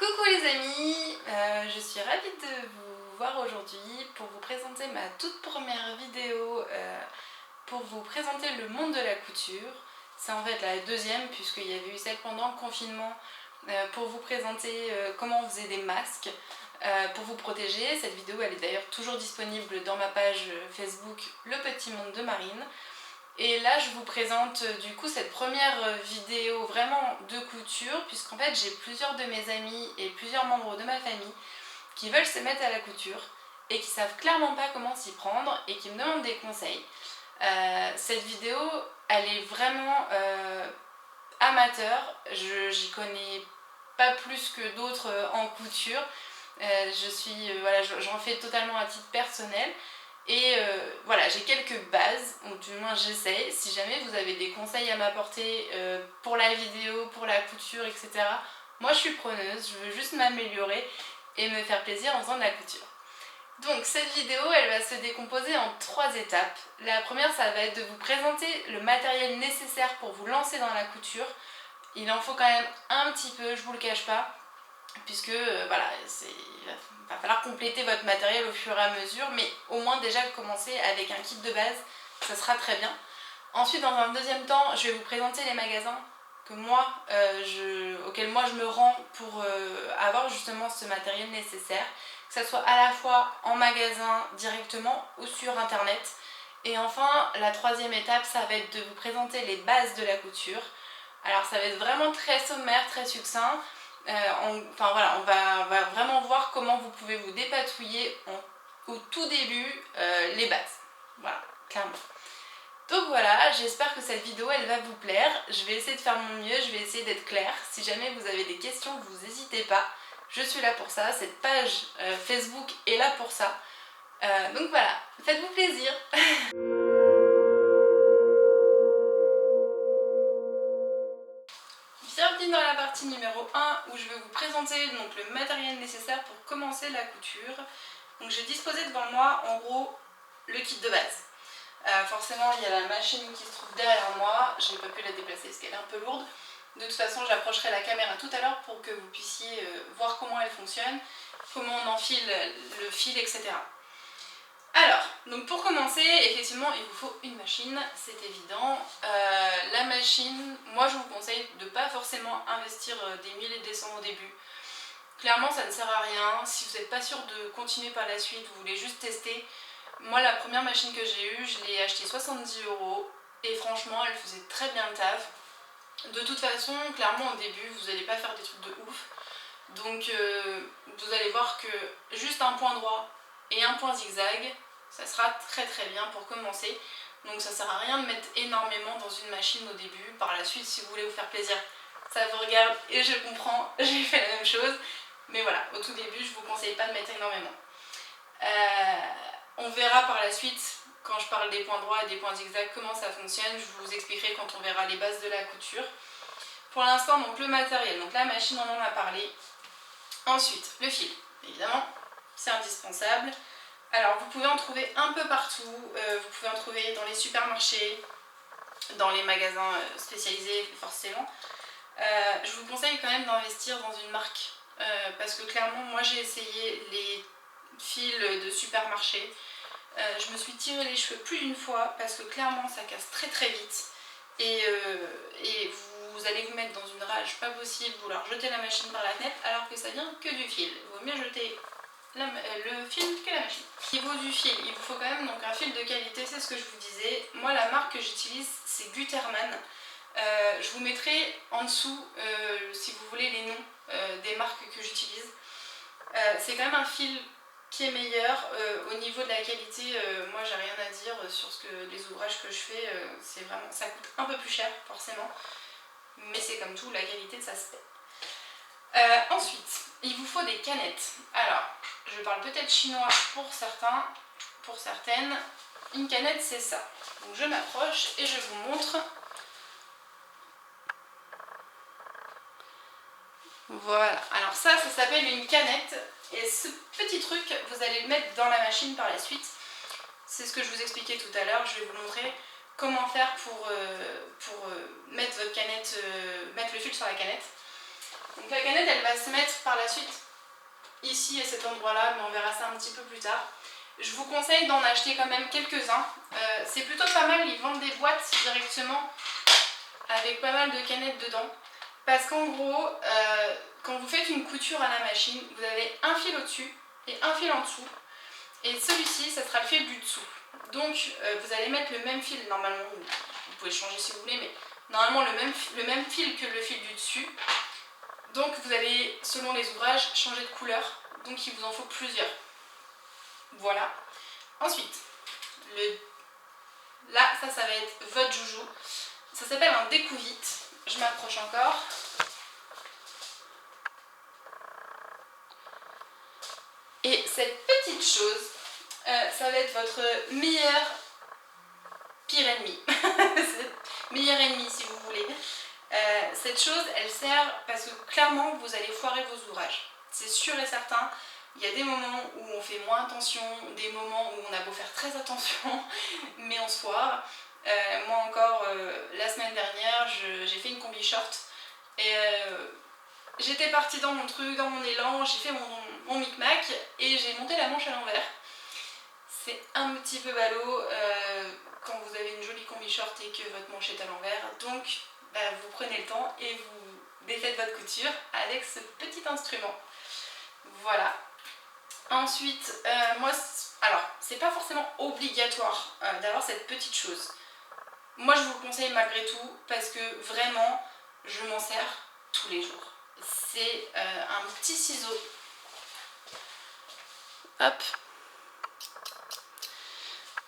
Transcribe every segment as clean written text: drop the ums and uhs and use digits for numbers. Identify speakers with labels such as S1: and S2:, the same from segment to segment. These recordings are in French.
S1: Coucou les amis, je suis ravie de vous voir aujourd'hui pour vous présenter ma toute première vidéo pour vous présenter le monde de la couture. C'est en fait la deuxième puisqu'il y avait eu celle pendant le confinement pour vous présenter comment on faisait des masques pour vous protéger. Cette vidéo elle est d'ailleurs toujours disponible dans ma page Facebook Le Petit Monde de Marine. Et là je vous présente du coup cette première vidéo vraiment de couture, puisqu'en fait j'ai plusieurs de mes amis et plusieurs membres de ma famille qui veulent se mettre à la couture et qui savent clairement pas comment s'y prendre et qui me demandent des conseils. Cette vidéo elle est vraiment amateur, j'y connais pas plus que d'autres en couture. J'en fais totalement à titre personnel. Et voilà, j'ai quelques bases, ou du moins j'essaie. Si jamais vous avez des conseils à m'apporter pour la vidéo, pour la couture, etc. Moi je suis preneuse, je veux juste m'améliorer et me faire plaisir en faisant de la couture. Donc cette vidéo elle va se décomposer en 3 étapes. La première ça va être de vous présenter le matériel nécessaire pour vous lancer dans la couture. Il en faut quand même un petit peu, je vous le cache pas, puisque voilà, il va falloir compléter votre matériel au fur et à mesure, mais au moins déjà commencer avec un kit de base, ça sera très bien. Ensuite, dans un deuxième temps, je vais vous présenter les magasins que auxquels moi je me rends pour avoir justement ce matériel nécessaire, que ce soit à la fois en magasin directement ou sur internet. Et enfin, la troisième étape, ça va être de vous présenter les bases de la couture. Alors ça va être vraiment très sommaire, très succinct. On va vraiment voir comment vous pouvez vous dépatouiller au tout début les bases. Voilà, clairement. Donc voilà, j'espère que cette vidéo elle va vous plaire. Je vais essayer de faire mon mieux, je vais essayer d'être claire. Si jamais vous avez des questions, vous n'hésitez pas. Je suis là pour ça, cette page Facebook est là pour ça. Donc voilà, faites-vous plaisir. Bienvenue dans la partie numéro 1 où je vais vous présenter donc, le matériel nécessaire pour commencer la couture. Donc j'ai disposé devant moi en gros le kit de base. Forcément il y a la machine qui se trouve derrière moi, je n'ai pas pu la déplacer parce qu'elle est un peu lourde. De toute façon j'approcherai la caméra tout à l'heure pour que vous puissiez voir comment elle fonctionne, comment on enfile le fil, etc. Alors, donc pour commencer, effectivement, il vous faut une machine, c'est évident. La machine, moi je vous conseille de ne pas forcément investir des 1000 et des cents au début. Clairement, ça ne sert à rien. Si vous n'êtes pas sûr de continuer par la suite, vous voulez juste tester. Moi, la première machine que j'ai eue, je l'ai achetée 70 € et franchement, elle faisait très bien le taf. De toute façon, clairement, au début, vous n'allez pas faire des trucs de ouf. Donc, vous allez voir que juste un point droit et un point zigzag, ça sera très très bien pour commencer. Donc ça sert à rien de mettre énormément dans une machine au début. Par la suite, si vous voulez vous faire plaisir, ça vous regarde et je comprends, j'ai fait la même chose. Mais voilà, au tout début, je ne vous conseille pas de mettre énormément. On verra par la suite, quand je parle des points droits et des points zigzag, comment ça fonctionne. Je vous expliquerai quand on verra les bases de la couture. Pour l'instant, donc le matériel, donc la machine, on en a parlé. Ensuite, le fil, évidemment, c'est indispensable. Alors vous pouvez en trouver un peu partout, vous pouvez en trouver dans les supermarchés, dans les magasins spécialisés forcément. Je vous conseille quand même d'investir dans une marque, parce que clairement moi j'ai essayé les fils de supermarché. Je me suis tiré les cheveux plus d'une fois parce que clairement ça casse très très vite et vous allez vous mettre dans une rage pas possible, vouloir jeter la machine par la fenêtre alors que ça vient que du fil. Il vaut mieux jeter le fil que la machine. Au niveau du fil, il vous faut quand même donc un fil de qualité, c'est ce que je vous disais. Moi la marque que j'utilise c'est Gutermann. Je vous mettrai en dessous si vous voulez les noms des marques que j'utilise. C'est quand même un fil qui est meilleur. Au niveau de la qualité, moi j'ai rien à dire sur les ouvrages que je fais. C'est vraiment, ça coûte un peu plus cher forcément, mais c'est comme tout, la qualité ça se paie. Ensuite, il vous faut des canettes. Alors, je parle peut-être chinois pour certains, pour certaines. Une canette c'est ça. Donc je m'approche et je vous montre. Voilà, alors ça s'appelle une canette et ce petit truc vous allez le mettre dans la machine par la suite. C'est ce que je vous expliquais tout à l'heure, je vais vous montrer comment faire pour mettre votre canette, mettre le fil sur la canette. Donc la canette elle va se mettre par la suite ici à cet endroit là, mais on verra ça un petit peu plus tard. Je vous conseille d'en acheter quand même quelques-uns. C'est plutôt pas mal, ils vendent des boîtes directement avec pas mal de canettes dedans. Parce qu'en gros, quand vous faites une couture à la machine, vous avez un fil au-dessus et un fil en dessous. Et celui-ci, ça sera le fil du dessous. Donc vous allez mettre le même fil normalement, vous pouvez changer si vous voulez, mais normalement le même fil que le fil du dessus. Donc vous allez, selon les ouvrages, changer de couleur. Donc il vous en faut plusieurs. Voilà. Ensuite, là, ça va être votre joujou. Ça s'appelle un découvite. Je m'approche encore. Et cette petite chose, ça va être votre pire ennemi. Meilleur ennemi si vous voulez. Cette chose, elle sert parce que clairement, vous allez foirer vos ouvrages. C'est sûr et certain. Il y a des moments où on fait moins attention, des moments où on a beau faire très attention, mais on se foire. Moi encore, la semaine dernière, j'ai fait une combi short et j'étais partie dans mon truc, dans mon élan, j'ai fait mon micmac et j'ai monté la manche à l'envers. C'est un petit peu ballot quand vous avez une jolie combi short et que votre manche est à l'envers. Donc vous prenez le temps et vous défaites votre couture avec ce petit instrument. Voilà. Ensuite, moi, alors, c'est pas forcément obligatoire d'avoir cette petite chose. Moi, je vous le conseille malgré tout parce que vraiment, je m'en sers tous les jours. C'est un petit ciseau. Hop.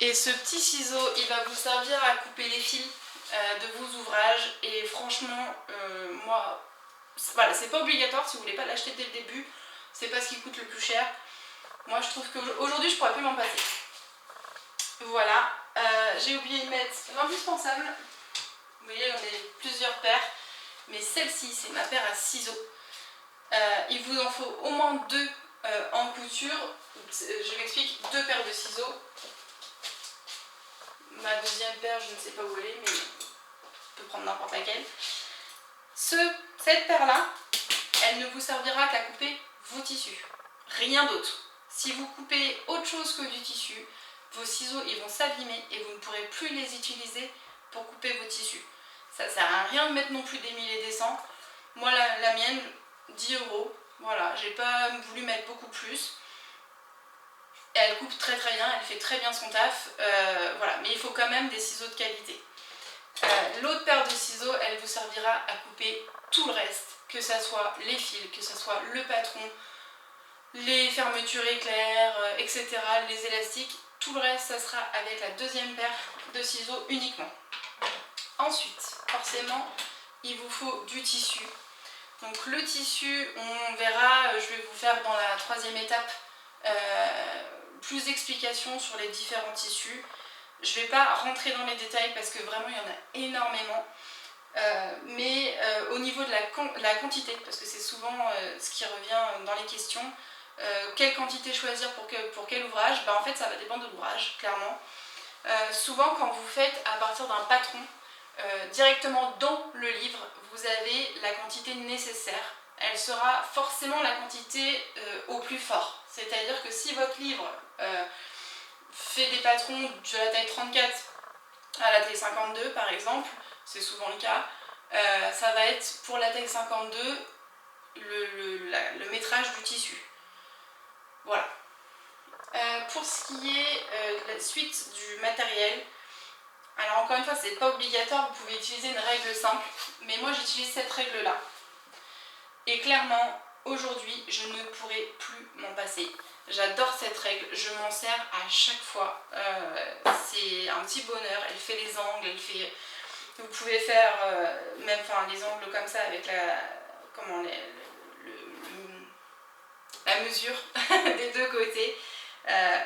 S1: Et ce petit ciseau, il va vous servir à couper les fils de vos ouvrages. Et franchement, moi, voilà, c'est pas obligatoire si vous voulez pas l'acheter dès le début. C'est pas ce qui coûte le plus cher. Moi je trouve qu'aujourd'hui je pourrais plus m'en passer. Voilà, j'ai oublié de mettre l'indispensable. Vous voyez, j'en ai plusieurs paires, mais celle-ci c'est ma paire à ciseaux. Il vous en faut au moins deux en couture. Je m'explique, deux paires de ciseaux. Ma deuxième paire, je ne sais pas où elle est, mais je peux prendre n'importe laquelle. Cette paire-là, elle ne vous servira qu'à couper vos tissus, rien d'autre. Si vous coupez autre chose que du tissu, vos ciseaux ils vont s'abîmer et vous ne pourrez plus les utiliser pour couper vos tissus. Ça sert à rien de mettre non plus des 1000 et des 100. Moi la mienne, 10 €. Voilà, j'ai pas voulu mettre beaucoup plus. Et elle coupe très très bien, elle fait très bien son taf. Voilà, mais il faut quand même des ciseaux de qualité. L'autre paire de ciseaux, elle vous servira à couper tout le reste, que ça soit les fils, que ça soit le patron, les fermetures éclairs, etc., les élastiques, tout le reste, ça sera avec la deuxième paire de ciseaux uniquement. Ensuite, forcément, il vous faut du tissu. Donc le tissu, on verra, je vais vous faire dans la troisième étape plus d'explications sur les différents tissus. Je ne vais pas rentrer dans les détails parce que vraiment il y en a énormément. Mais au niveau de la quantité, parce que c'est souvent ce qui revient dans les questions, quelle quantité choisir pour quel ouvrage, en fait ça va dépendre de l'ouvrage, clairement. Souvent quand vous faites à partir d'un patron, directement dans le livre, vous avez la quantité nécessaire. Elle sera forcément la quantité au plus fort. C'est-à-dire que si votre livre fait des patrons de la taille 34 à la taille 52 par exemple, c'est souvent le cas, ça va être pour la taille 52 le métrage du tissu. Voilà. Pour ce qui est de la suite du matériel, alors encore une fois c'est pas obligatoire, vous pouvez utiliser une règle simple, mais moi j'utilise cette règle là. Et clairement, aujourd'hui, je ne pourrai plus m'en passer. J'adore cette règle, je m'en sers à chaque fois. C'est un petit bonheur, elle fait les angles, elle fait... Vous pouvez faire même les angles comme ça avec la mesure des deux côtés.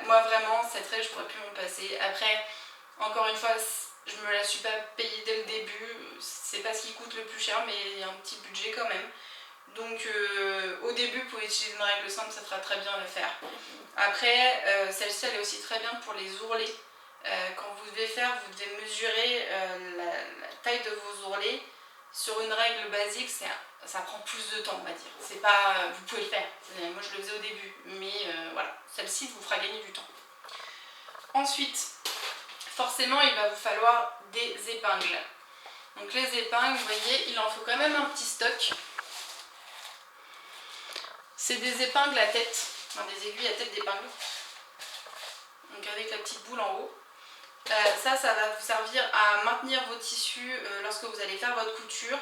S1: Moi vraiment, cette règle, je pourrais plus m'en passer. Après, encore une fois, je me la suis pas payée dès le début. C'est pas ce qui coûte le plus cher, mais il y a un petit budget quand même. Donc au début, vous pouvez utiliser une règle simple, ça fera très bien le faire. Après, celle-ci, elle est aussi très bien pour les ourlets. Quand vous devez faire, vous devez mesurer la taille de vos ourlets. Sur une règle basique, c'est ça prend plus de temps, on va dire. C'est pas, vous pouvez le faire, moi je le faisais au début, mais voilà, celle-ci vous fera gagner du temps. Ensuite, forcément il va vous falloir des épingles. Donc les épingles, vous voyez, il en faut quand même un petit stock. C'est des épingles à tête, enfin, des aiguilles à tête d'épingle. Donc avec la petite boule en haut. Ça va vous servir à maintenir vos tissus lorsque vous allez faire votre couture.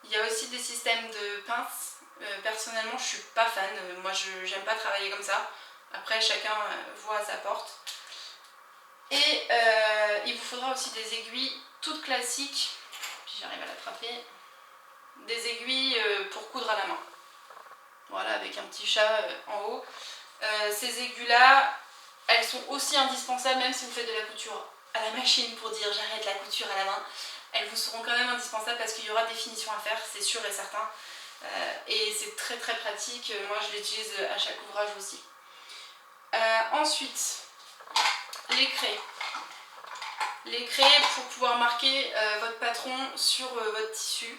S1: Il y a aussi des systèmes de pinces. Personnellement, je suis pas fan. Moi, j'aime pas travailler comme ça. Après, chacun voit à sa porte. Et il vous faudra aussi des aiguilles toutes classiques. Puis j'arrive à l'attraper. Des aiguilles pour coudre à la main. Voilà, avec un petit chat en haut. Ces aiguilles-là, elles sont aussi indispensables, même si vous faites de la couture à la machine pour dire j'arrête la couture à la main. Elles vous seront quand même indispensables parce qu'il y aura des finitions à faire, c'est sûr et certain. Et c'est très très pratique, moi je l'utilise à chaque ouvrage aussi. Ensuite, les craies. Les craies pour pouvoir marquer votre patron sur votre tissu.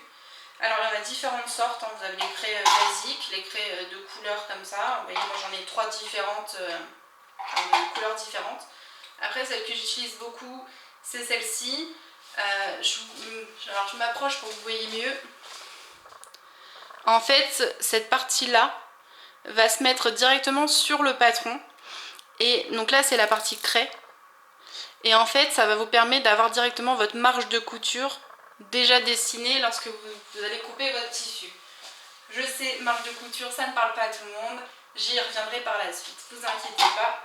S1: Alors il y en a différentes sortes, hein. Vous avez les craies basiques, les craies de couleurs comme ça. Vous voyez, moi j'en ai 3 différentes, de couleurs différentes. Après, celle que j'utilise beaucoup, c'est celle-ci. Alors je m'approche pour que vous voyez mieux. En fait, cette partie-là va se mettre directement sur le patron. Et donc là, c'est la partie craie. Et en fait, ça va vous permettre d'avoir directement votre marge de couture déjà dessinée lorsque vous allez couper votre tissu. Je sais, marge de couture, ça ne parle pas à tout le monde. J'y reviendrai par la suite, ne vous inquiétez pas.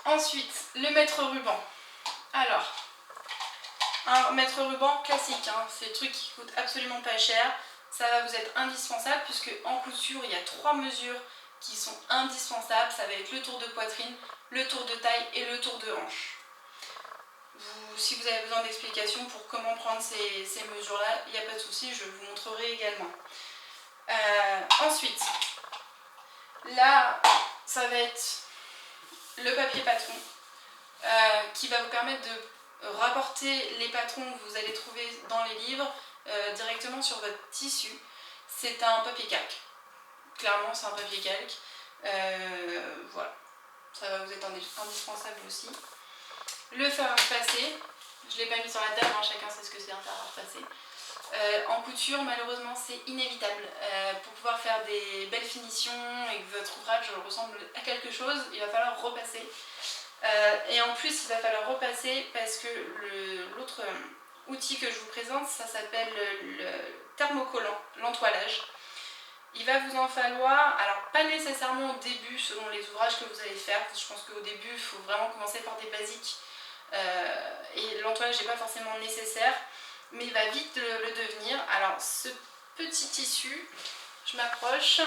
S1: Ensuite, le mètre ruban. Alors, un mètre ruban classique, hein, c'est le truc qui coûte absolument pas cher. Ça va vous être indispensable puisque en couture, il y a 3 mesures qui sont indispensables. Ça va être le tour de poitrine, le tour de taille et le tour de hanche. Si vous avez besoin d'explications pour comment prendre ces mesures-là, il n'y a pas de souci, je vous montrerai également. Ensuite, là, ça va être le papier patron qui va vous permettre de rapporter les patrons que vous allez trouver dans les livres directement sur votre tissu. C'est un papier calque. Clairement, c'est un papier calque. Voilà. Ça va vous être indispensable aussi. Le fer à repasser. Je ne l'ai pas mis sur la table, hein, chacun sait ce que c'est un fer à repasser. En couture, malheureusement, c'est inévitable. Pour pouvoir faire des belles finitions et que votre ouvrage ressemble à quelque chose, il va falloir repasser. Et en plus, il va falloir repasser parce que l'autre outil que je vous présente, ça s'appelle le thermocollant, l'entoilage. Il va vous en falloir, alors pas nécessairement au début selon les ouvrages que vous allez faire, je pense qu'au début il faut vraiment commencer par des basiques et l'entoilage n'est pas forcément nécessaire, mais il va vite le devenir. Alors ce petit tissu, je m'approche,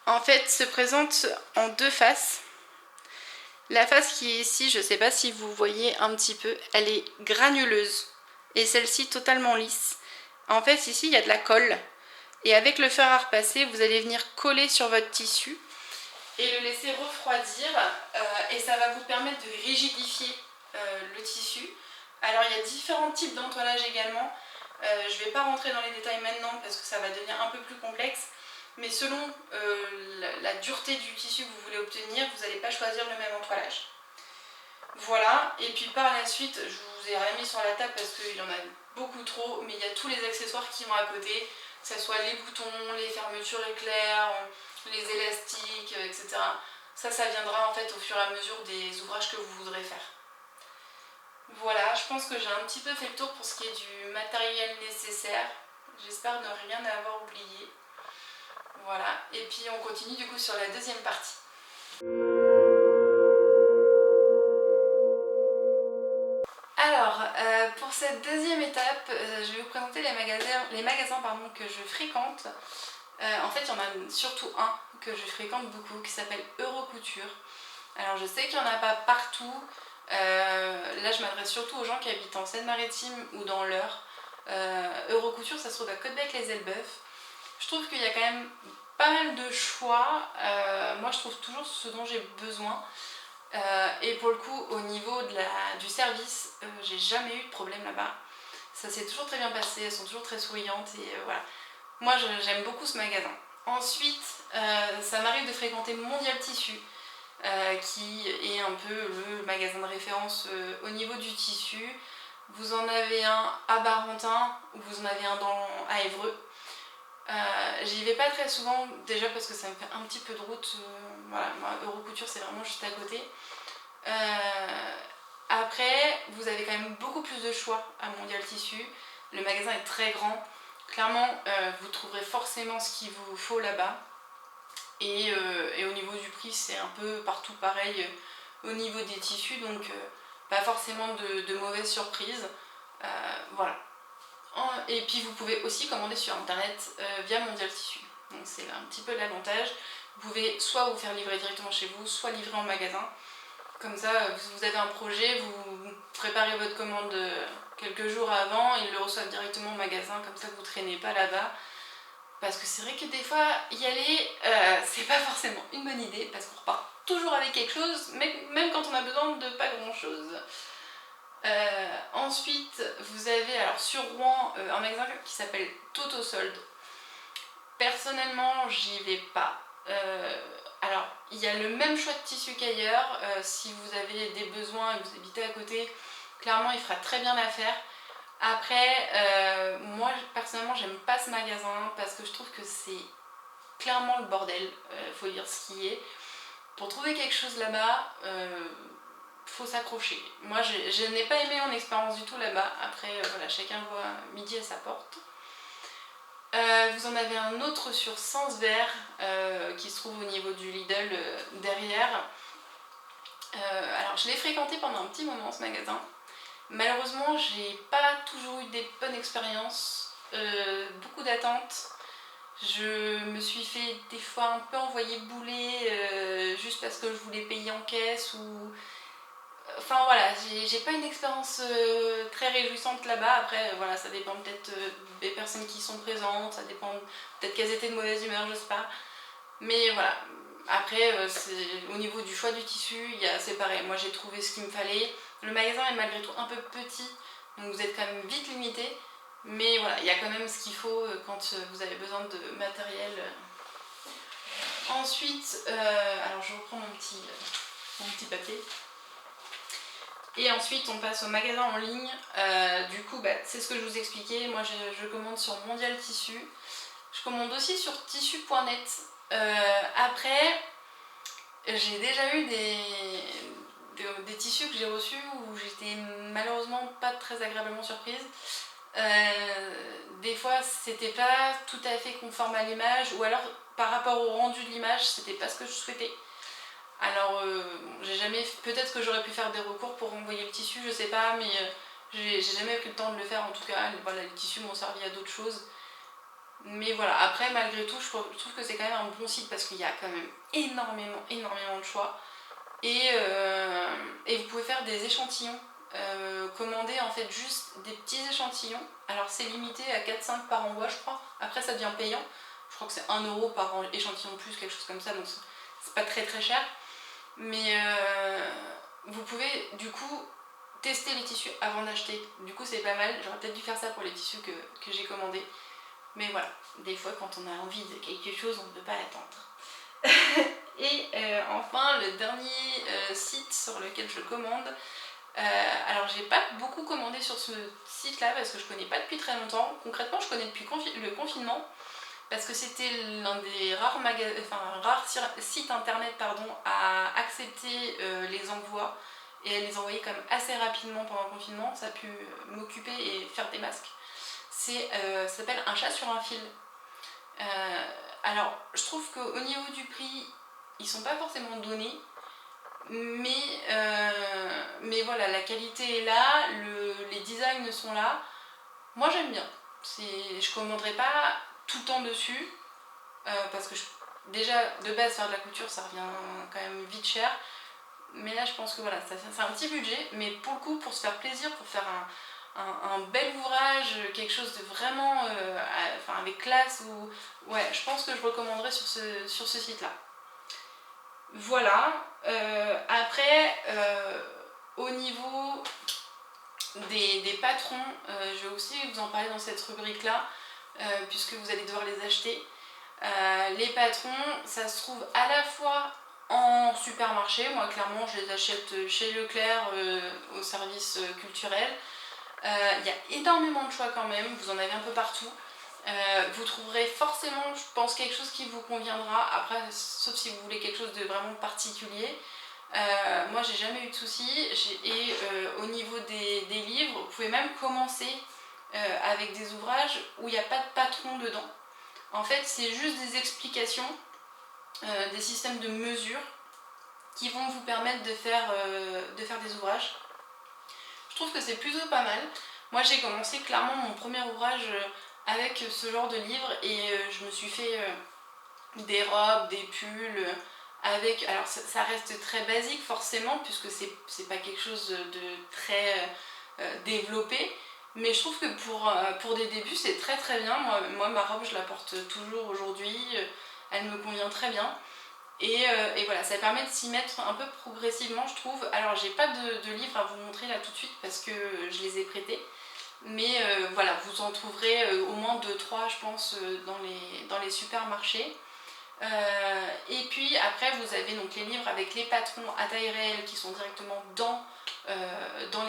S1: en fait se présente en 2 faces. La face qui est ici, je ne sais pas si vous voyez un petit peu, elle est granuleuse et celle-ci totalement lisse. En fait ici il y a de la colle. Et avec le fer à repasser, vous allez venir coller sur votre tissu et le laisser refroidir et ça va vous permettre de rigidifier le tissu. Alors il y a différents types d'entoilage également. Je ne vais pas rentrer dans les détails maintenant parce que ça va devenir un peu plus complexe. Mais selon la dureté du tissu que vous voulez obtenir, vous n'allez pas choisir le même entoilage. Voilà, et puis par la suite, je vous ai remis sur la table parce qu'il y en a beaucoup trop, mais il y a tous les accessoires qui vont à côté. Que ce soit les boutons, les fermetures éclairs, les élastiques, etc. Ça viendra en fait au fur et à mesure des ouvrages que vous voudrez faire. Voilà, je pense que j'ai un petit peu fait le tour pour ce qui est du matériel nécessaire. J'espère ne rien avoir oublié. Voilà, et puis on continue du coup sur la deuxième partie. Alors, pour cette deuxième étape, je vais vous présenter les magasins que je fréquente. En fait, il y en a surtout un que je fréquente beaucoup qui s'appelle Eurocouture. Alors, je sais qu'il n'y en a pas partout. Là, je m'adresse surtout aux gens qui habitent en Seine-Maritime ou dans l'Eure. Eurocouture, ça se trouve à Côtebec-les-Elbeuf. Je trouve qu'il y a quand même pas mal de choix. Moi, je trouve toujours ce dont j'ai besoin. Et pour le coup, au niveau du service, j'ai jamais eu de problème là-bas. Ça s'est toujours très bien passé, elles sont toujours très souriantes et voilà. Moi j'aime beaucoup ce magasin. Ensuite, ça m'arrive de fréquenter Mondial Tissu, qui est un peu le magasin de référence au niveau du tissu. Vous en avez un à Barentin, ou vous en avez un à Évreux. J'y vais pas très souvent, déjà parce que ça me fait un petit peu de route. Voilà, moi, Eurocouture c'est vraiment juste à côté. Après, vous avez quand même beaucoup plus de choix à Mondial Tissu. Le magasin est très grand. Clairement, vous trouverez forcément ce qu'il vous faut là-bas. Et au niveau du prix, c'est un peu partout pareil au niveau des tissus, donc pas forcément de mauvaises surprises. Voilà. Et puis vous pouvez aussi commander sur internet via Mondial Tissu. Donc c'est un petit peu l'avantage. Vous pouvez soit vous faire livrer directement chez vous, soit livrer en magasin. Comme ça, vous avez un projet, vous préparez votre commande quelques jours avant, ils le reçoivent directement au magasin, comme ça vous traînez pas là-bas. Parce que c'est vrai que des fois, y aller, c'est pas forcément une bonne idée, parce qu'on repart toujours avec quelque chose, même quand on a besoin de pas grand-chose. Ensuite, vous avez alors sur Rouen un magasin qui s'appelle Toto Solde. Personnellement, j'y vais pas. Alors, il y a le même choix de tissu qu'ailleurs. Si vous avez des besoins et que vous habitez à côté, clairement, il fera très bien l'affaire. Après, moi personnellement, j'aime pas ce magasin parce que je trouve que c'est clairement le bordel. Faut dire ce qui est. Pour trouver quelque chose là-bas, faut s'accrocher. Moi, je n'ai pas aimé mon expérience du tout là-bas. Après, voilà, chacun voit midi à sa porte. Vous en avez un autre sur Sens-Vert qui se trouve au niveau du Lidl derrière. Alors je l'ai fréquenté pendant un petit moment ce magasin. Malheureusement j'ai pas toujours eu des bonnes expériences, beaucoup d'attentes. Je me suis fait des fois un peu envoyer bouler juste parce que je voulais payer en caisse ou... Enfin voilà, j'ai pas une expérience très réjouissante là-bas. Après voilà, ça dépend peut-être des personnes qui sont présentes, ça dépend peut-être qu'elles étaient de mauvaise humeur, je sais pas. Mais voilà, après au niveau du choix du tissu, c'est pareil, moi j'ai trouvé ce qu'il me fallait. Le magasin est malgré tout un peu petit, donc vous êtes quand même vite limité. Mais voilà, il y a quand même ce qu'il faut quand vous avez besoin de matériel. Ensuite, alors je reprends mon petit papier. Et ensuite on passe au magasin en ligne. Du coup c'est ce que je vous expliquais, moi je commande sur Mondial Tissu. Je commande aussi sur tissu.net. Après j'ai déjà eu des tissus que j'ai reçus où j'étais malheureusement pas très agréablement surprise. Des fois c'était pas tout à fait conforme à l'image, ou alors par rapport au rendu de l'image c'était pas ce que je souhaitais. Alors j'ai jamais, peut-être que j'aurais pu faire des recours pour renvoyer le tissu, je sais pas, mais j'ai jamais pris le temps de le faire. En tout cas voilà, les tissus m'ont servi à d'autres choses. Mais voilà, après malgré tout je trouve que c'est quand même un bon site parce qu'il y a quand même énormément de choix. Et vous pouvez faire des échantillons, commander en fait juste des petits échantillons. Alors c'est limité à 4-5 par envoi je crois, après ça devient payant. Je crois que c'est 1 € par échantillon de plus, quelque chose comme ça, donc c'est pas très cher. Mais vous pouvez du coup tester les tissus avant d'acheter. Du coup c'est pas mal, j'aurais peut-être dû faire ça pour les tissus que j'ai commandés. Mais voilà, des fois quand on a envie de quelque chose, on ne peut pas attendre. Et enfin, le dernier site sur lequel je commande. Alors j'ai pas beaucoup commandé sur ce site là parce que je connais pas depuis très longtemps. Concrètement je connais depuis le confinement, parce que c'était l'un des rares sites internet à accepter les envois et à les envoyer quand même assez rapidement pendant le confinement. Ça a pu m'occuper et faire des masques. Ça s'appelle Un chat sur un fil. Alors je trouve qu'au niveau du prix ils sont pas forcément donnés, mais voilà, la qualité est là, les designs sont là. Moi j'aime bien. Je commanderai pas tout le temps dessus parce que déjà de base faire de la couture ça revient quand même vite cher. Mais là je pense que voilà, c'est un petit budget, mais pour le coup, pour se faire plaisir, pour faire un bel ouvrage, quelque chose de vraiment avec classe, ouais, je pense que je recommanderais sur ce site là. Voilà. Après au niveau des patrons, je vais aussi vous en parler dans cette rubrique-là, puisque vous allez devoir les acheter. Les patrons, ça se trouve à la fois en supermarché, moi clairement je les achète chez Leclerc au service culturel. Il y a énormément de choix quand même, vous en avez un peu partout. Vous trouverez forcément, je pense, quelque chose qui vous conviendra, après sauf si vous voulez quelque chose de vraiment particulier. Moi j'ai jamais eu de soucis et au niveau des livres, vous pouvez même commencer avec des ouvrages où il n'y a pas de patron dedans. En fait c'est juste des explications, des systèmes de mesure qui vont vous permettre de faire des ouvrages. Je trouve que c'est plutôt pas mal. Moi j'ai commencé clairement mon premier ouvrage avec ce genre de livre et je me suis fait des robes, des pulls avec... Alors ça reste très basique forcément puisque c'est pas quelque chose de très développé, mais je trouve que pour des débuts c'est très très bien. Moi ma robe je la porte toujours aujourd'hui, elle me convient très bien. Et voilà, ça permet de s'y mettre un peu progressivement je trouve. Alors j'ai pas de livre à vous montrer là tout de suite parce que je les ai prêtés. Mais voilà, vous en trouverez au moins 2-3 je pense dans les supermarchés. Et puis après vous avez donc les livres avec les patrons à taille réelle qui sont directement dans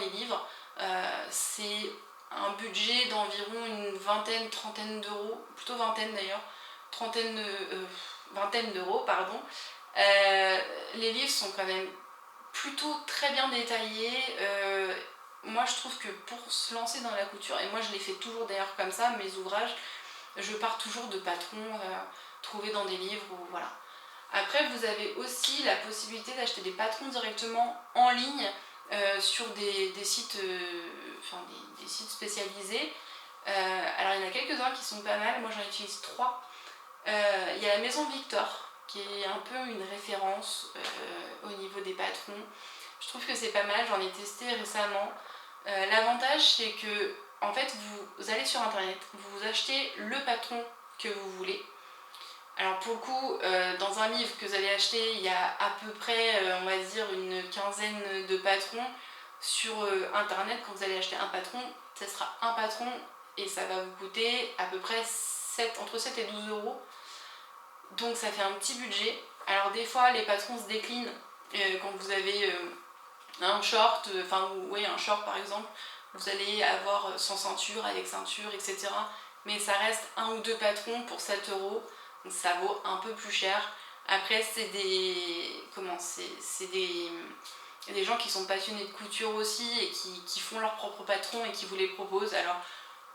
S1: les livres. C'est un budget d'environ une vingtaine, trentaine d'euros, plutôt vingtaine d'ailleurs, vingtaine d'euros, pardon. Les livres sont quand même plutôt très bien détaillés. Moi je trouve que pour se lancer dans la couture, et moi je les fais toujours d'ailleurs comme ça, mes ouvrages, je pars toujours de patrons trouvés dans des livres, ou voilà. Après vous avez aussi la possibilité d'acheter des patrons directement en ligne sur des sites, des sites spécialisés. Alors il y en a quelques-uns qui sont pas mal, moi j'en utilise 3. Il y a la maison Victor qui est un peu une référence au niveau des patrons. Je trouve que c'est pas mal, j'en ai testé récemment. L'avantage c'est que en fait vous allez sur internet, vous achetez le patron que vous voulez. Alors pour le coup, dans un livre que vous allez acheter, il y a à peu près, on va dire, une quinzaine de patrons. Sur internet, quand vous allez acheter un patron, ce sera un patron et ça va vous coûter à peu près entre 7 et 12 euros. Donc ça fait un petit budget. Alors des fois, les patrons se déclinent quand vous avez un short, un short par exemple, vous allez avoir sans ceinture, avec ceinture, etc. Mais ça reste un ou deux patrons pour 7 euros. Donc ça vaut un peu plus cher. Après c'est des gens qui sont passionnés de couture aussi et qui font leurs propres patrons et qui vous les proposent. Alors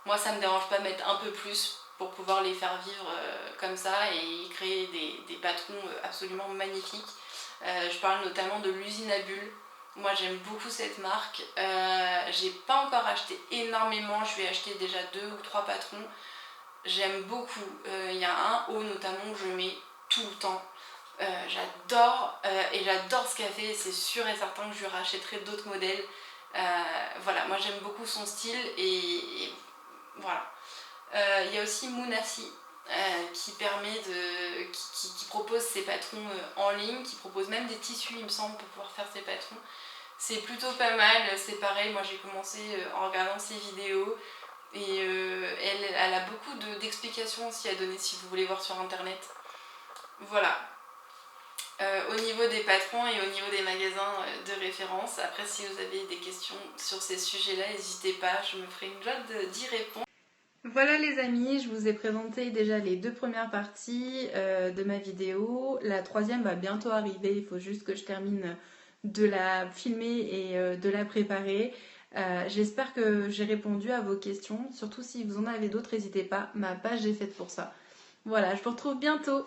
S1: moi ça me dérange pas de mettre un peu plus pour pouvoir les faire vivre comme ça et créer des patrons absolument magnifiques. Je parle notamment de l'usine à bulles. Moi j'aime beaucoup cette marque. J'ai pas encore acheté énormément, je vais acheter déjà 2 ou 3 patrons. J'aime beaucoup, il y a un haut notamment que je mets tout le temps. J'adore et j'adore ce qu'elle fait, c'est sûr et certain que je lui rachèterai d'autres modèles. Voilà, moi j'aime beaucoup son style et voilà. Il y a aussi Mounassi qui propose ses patrons en ligne, qui propose même des tissus il me semble pour pouvoir faire ses patrons. C'est plutôt pas mal, c'est pareil, moi j'ai commencé en regardant ses vidéos. Et elle a beaucoup d'explications aussi à donner si vous voulez voir sur internet. Voilà. Au niveau des patrons et au niveau des magasins de référence. Après si vous avez des questions sur ces sujets-là, n'hésitez pas, je me ferai une joie d'y répondre. Voilà les amis, je vous ai présenté déjà les 2 premières parties de ma vidéo. La 3e va bientôt arriver, il faut juste que je termine de la filmer et de la préparer. J'espère que j'ai répondu à vos questions. Surtout si vous en avez d'autres, n'hésitez pas. Ma page est faite pour ça. Voilà, je vous retrouve bientôt.